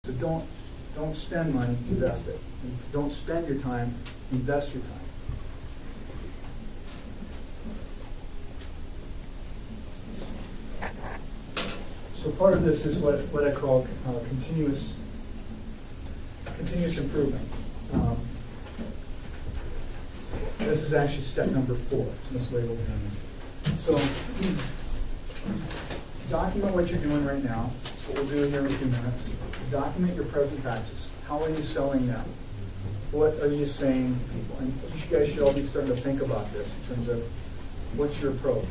So don't spend money, invest it. Don't spend your time, invest your time. So part of this is what I call continuous improvement. This is actually step number 4. It's mislabeled here. So document what you're doing right now. That's what we'll do here in a few minutes. Document your present practices. How are you selling them? What are you saying to people? And you guys should all be starting to think about this in terms of what's your approach.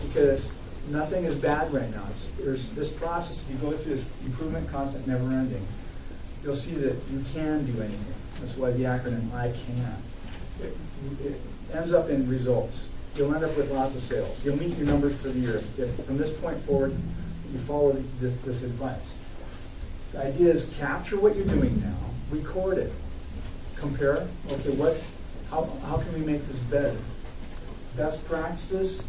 Because nothing is bad right now. There's this process. If you go through this improvement, constant, never ending, you'll see that you can do anything. That's why the acronym I CAN. It ends up in results. You'll end up with lots of sales. You'll meet your numbers for the year. If from this point forward you follow this advice. The idea is capture what you're doing now, record it, compare. Okay, how can we make this better? Best practices.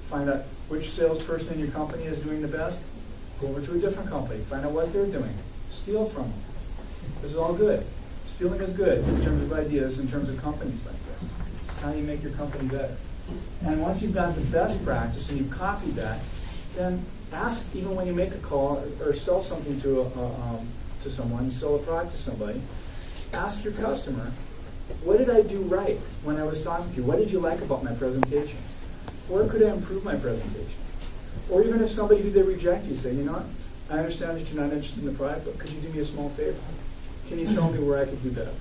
Find out which salesperson in your company is doing the best. Go over to a different company. Find out what they're doing. Steal from them. This is all good. Stealing is good in terms of ideas, in terms of companies like this. This is how you make your company better. And once you've got the best practice and you've copied that, then ask, even when you make a call or sell something to someone, you sell a product to somebody, ask your customer, what did I do right when I was talking to you? What did you like about my presentation? Where could I improve my presentation? Or even if somebody who they reject you, say, you know what, I understand that you're not interested in the product, but could you do me a small favor? Can you tell me where I could do better?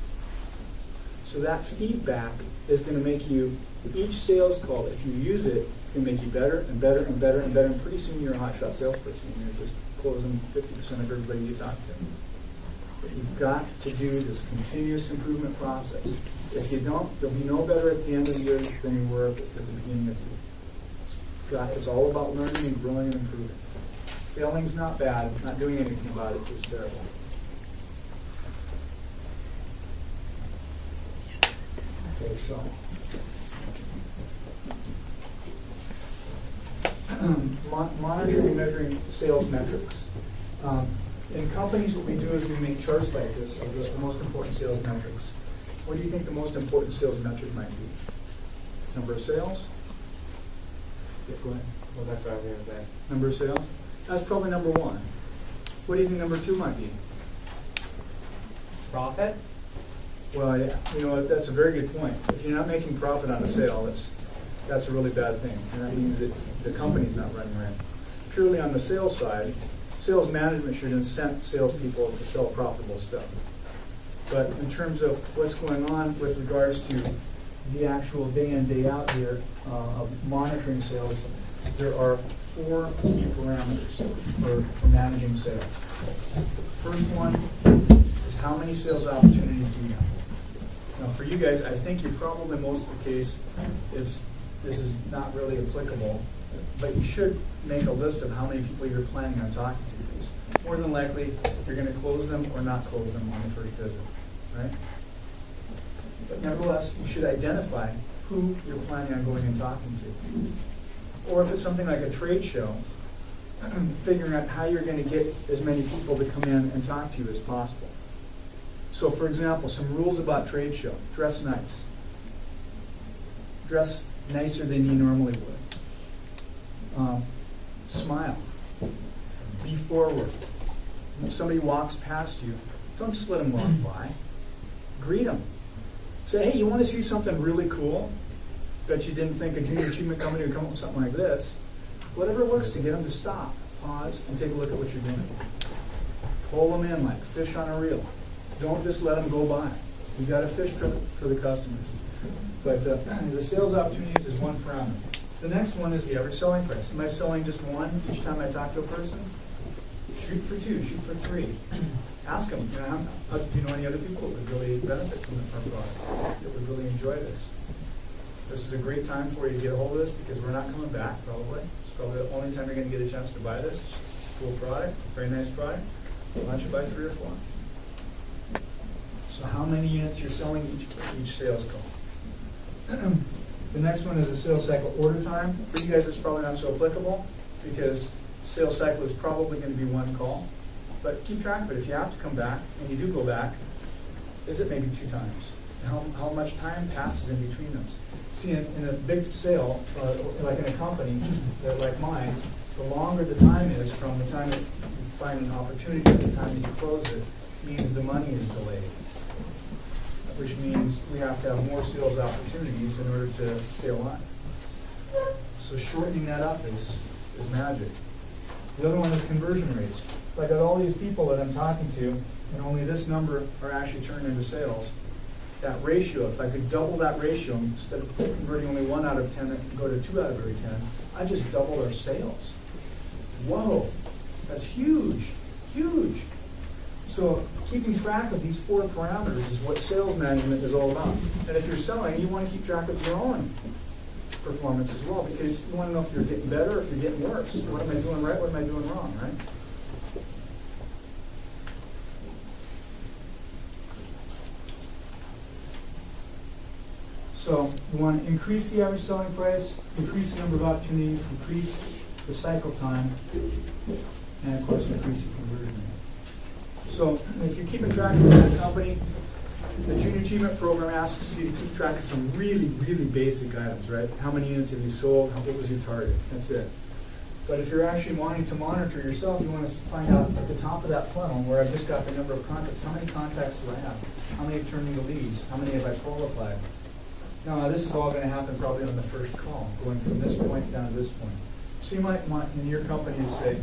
So that feedback is going to make you, each sales call, if you use it, it's going to make you better and better and better and better, and pretty soon you're a hotshot salesperson and you're just closing 50% of everybody you talk to. But you've got to do this continuous improvement process. If you don't, you'll be no better at the end of the year than you were at the beginning of the year. It's all about learning and growing and improving. Failing's not bad. Not doing anything about it is terrible. Okay, so monitoring and measuring sales metrics. In companies, what we do is we make charts like this of the most important sales metrics. What do you think the most important sales metric might be? Number of sales? Yeah, go ahead. Well, that's what I was going to say. Number of sales? That's probably number 1. What do you think number 2 might be? Profit? Well, yeah, you know, that's a very good point. If you're not making profit on a sale, that's a really bad thing. And that means that the company's not running right. Purely on the sales side, sales management should incent salespeople to sell profitable stuff. But in terms of what's going on with regards to the actual day in, day out here of monitoring sales, there are 4 key parameters for managing sales. First one is how many sales opportunities do you have? Now for you guys, I think you're probably most of the case this is not really applicable, but you should make a list of how many people you're planning on talking to. Because more than likely, you're going to close them or not close them on the first visit, right? But nevertheless, you should identify who you're planning on going and talking to. Or if it's something like a trade show, figuring out how you're going to get as many people to come in and talk to you as possible. So for example, some rules about trade show. Dress nice. Dress nicer than you normally would. Smile. Be forward. When somebody walks past you, don't just let them walk by. Greet them. Say, hey, you want to see something really cool? Bet you didn't think a junior achievement company would come up with something like this. Whatever works to get them to stop, pause, and take a look at what you're doing. Pull them in like fish on a reel. Don't just let them go by. You got to fish for the customers. But the sales opportunities is one parameter. The next one is the average selling price. Am I selling just one each time I talk to a person? Shoot for 2, shoot for 3. Ask them, do you know any other people that would really benefit from our product, that would really enjoy this? This is a great time for you to get a hold of this because we're not coming back probably. It's probably the only time you're going to get a chance to buy this. It's a cool product, very nice product. Why don't you buy 3 or 4? So how many units you're selling each sales call? The next one is the sales cycle order time. For you guys, it's probably not so applicable because sales cycle is probably going to be 1 call. But keep track of it. If you have to come back, and you do go back, is it maybe 2 times? How much time passes in between those? See, in a big sale, like in a company like mine, the longer the time is from the time that you find an opportunity to the time that you close it, means the money is delayed. Which means we have to have more sales opportunities in order to stay alive. So shortening that up is magic. The other one is conversion rates. If I got all these people that I'm talking to, and only this number are actually turned into sales, that ratio, if I could double that ratio, instead of converting only 1 out of 10, I could go to 2 out of every 10, I just doubled our sales. Whoa, that's huge, huge. So keeping track of these 4 parameters is what sales management is all about. And if you're selling, you want to keep track of your own performance as well, because you want to know if you're getting better or if you're getting worse. What am I doing right? What am I doing wrong, right? So you want to increase the average selling price, increase the number of opportunities, increase the cycle time, and of course increase the conversion rate. So if you're keeping track of that company, the Junior Achievement Program asks you to keep track of some really, really basic items, right? How many units have you sold? What was your target? That's it. But if you're actually wanting to monitor yourself, you want to find out at the top of that funnel where I've just got the number of contacts. How many contacts do I have? How many have turned into leads? How many have I qualified? Now, this is all going to happen probably on the first call, going from this point down to this point. So you might want in your company to say,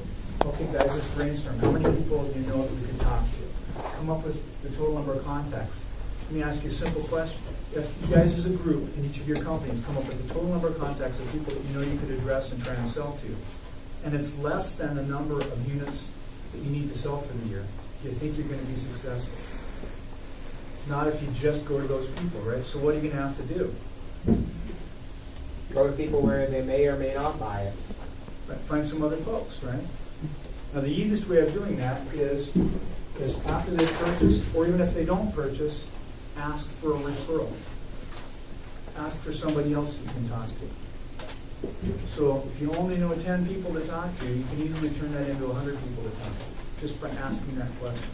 okay, guys, let's brainstorm. How many people do you know that we could talk to? Come up with the total number of contacts. Let me ask you a simple question. If you guys as a group in each of your companies come up with the total number of contacts of people that you know you could address and try and sell to, and it's less than the number of units that you need to sell for the year, do you think you're going to be successful? Not if you just go to those people, right? So what are you going to have to do? Go to people where they may or may not buy it. Right, find some other folks, right? Now the easiest way of doing that is after they've purchased, or even if they don't purchase, ask for a referral. Ask for somebody else you can talk to. So if you only know 10 people to talk to, you can easily turn that into 100 people to talk to, just by asking that question.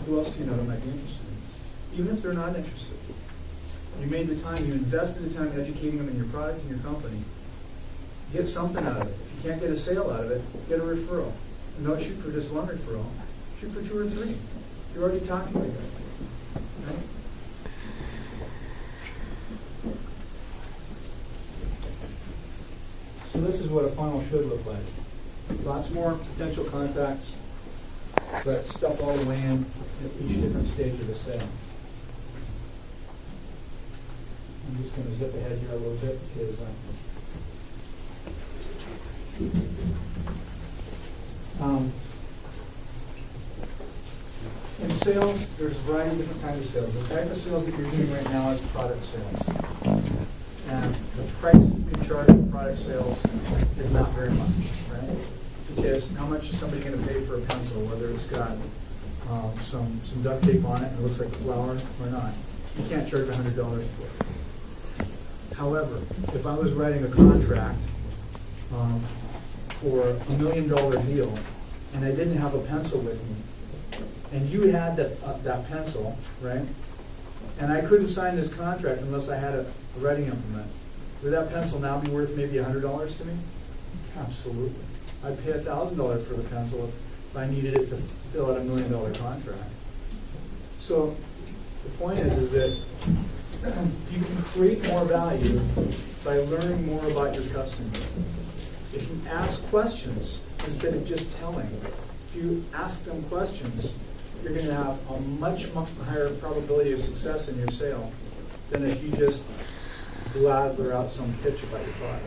Who else do you know that might be interested in this? Even if they're not interested. You made the time, you invested the time educating them in your product and your company. Get something out of it. If you can't get a sale out of it, get a referral. And don't shoot for just one referral. Shoot for 2 or 3. You're already talking to them. Right? So this is what a funnel should look like. Lots more potential contacts, but stuff all the way in at each different stage of the sale. I'm just going to zip ahead here a little bit because in sales, there's a variety of different kinds of sales. The type of sales that you're doing right now is product sales. And the price you can charge for product sales is not very much, right? Because how much is somebody going to pay for a pencil, whether it's got some duct tape on it and it looks like flour or not? You can't charge $100 for it. However, if I was writing a contract for $1 million deal and I didn't have a pencil with me, and you had that pencil, right? And I couldn't sign this contract unless I had a writing implement, would that pencil now be worth maybe $100 to me? Absolutely. I'd pay $1,000 for the pencil if I needed it to fill out $1 million contract. So the point is that you can create more value by learning more about your customer. If you ask questions instead of just telling, if you ask them questions, you're going to have a much higher probability of success in your sale than if you just blather out some pitch about your product.